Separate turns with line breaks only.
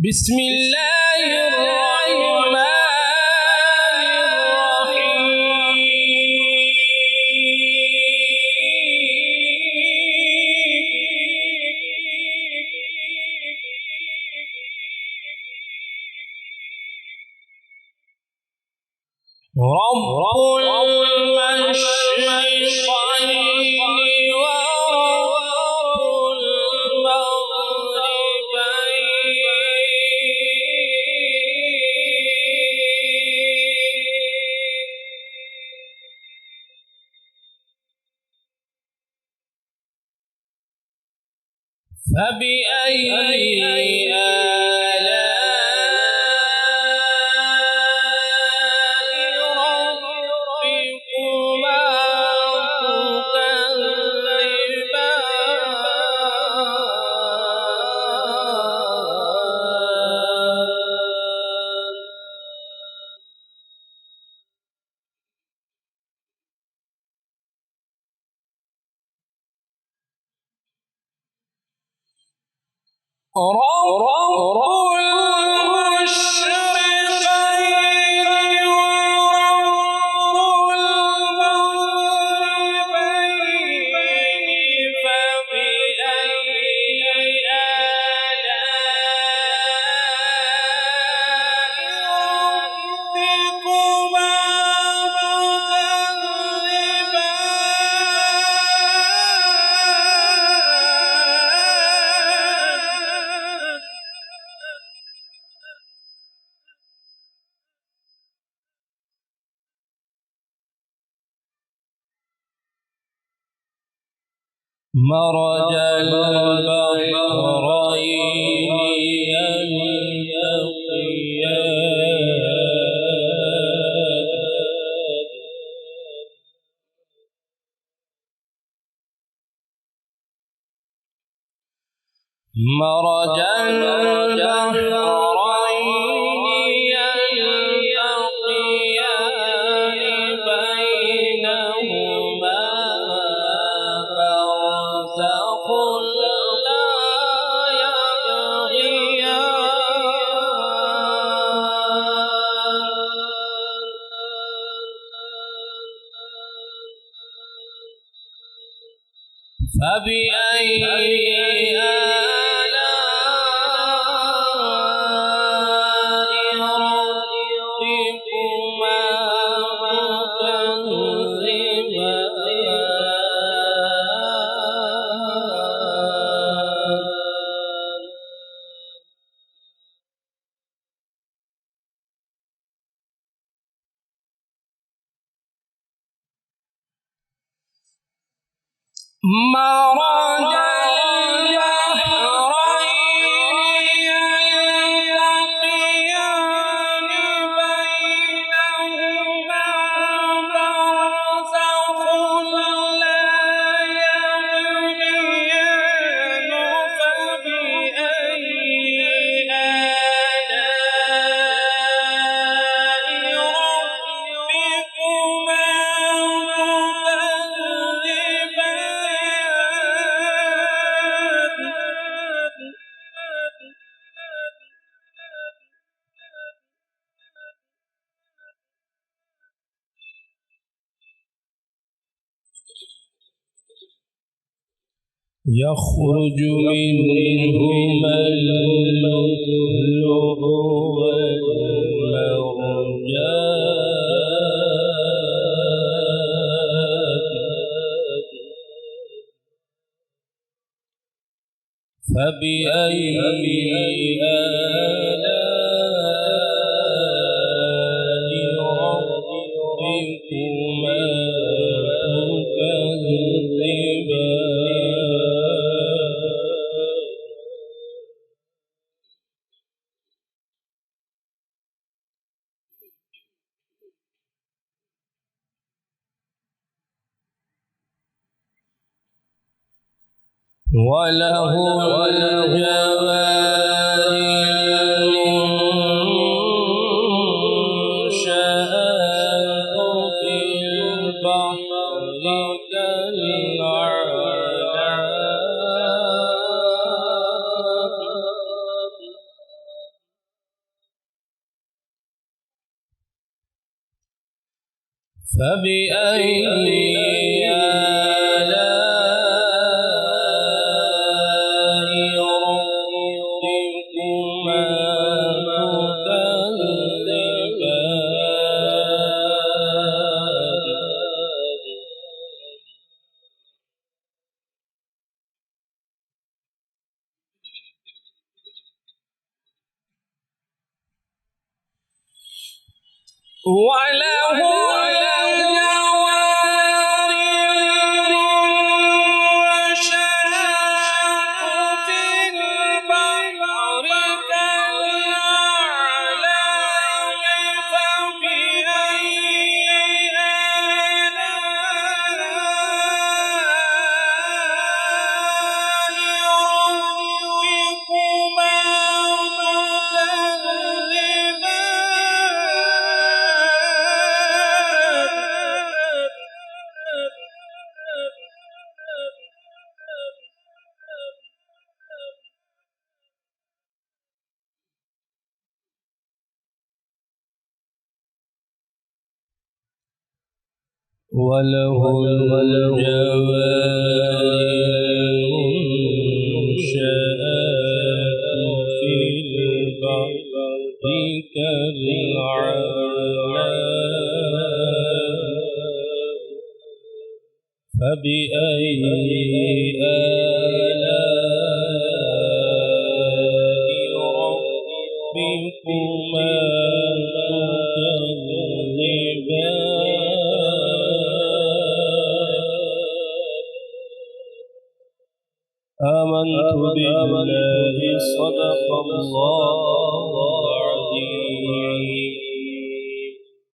بسم الله الرحمن الرحيم. رب المشرقين ورب فبأي آلاء ربكما تكذبان؟ رب المشرقين ورب المغربين فبأي آلاء ربكما مرج البحرين يلتقيان مرج البحرين يلتقيان بينهما برزخ لا يبغيان فبأي آلاء ربكما تكذبان؟ مرج البحرين يلتقيان بينهما برزخ لا يبغيان فبأي آلاء ربكما يخرج منهما اللؤلؤ والمرجان فبأي آلاء ربكما تكذبان؟ وله الجوار المنشآت في البحر كالأعلام فبأي آلاء ربكما تكذبان وله الجوار المنشآت في البحر كالأعلام فبأي آلاء ربكما آمنت بالله صدق الله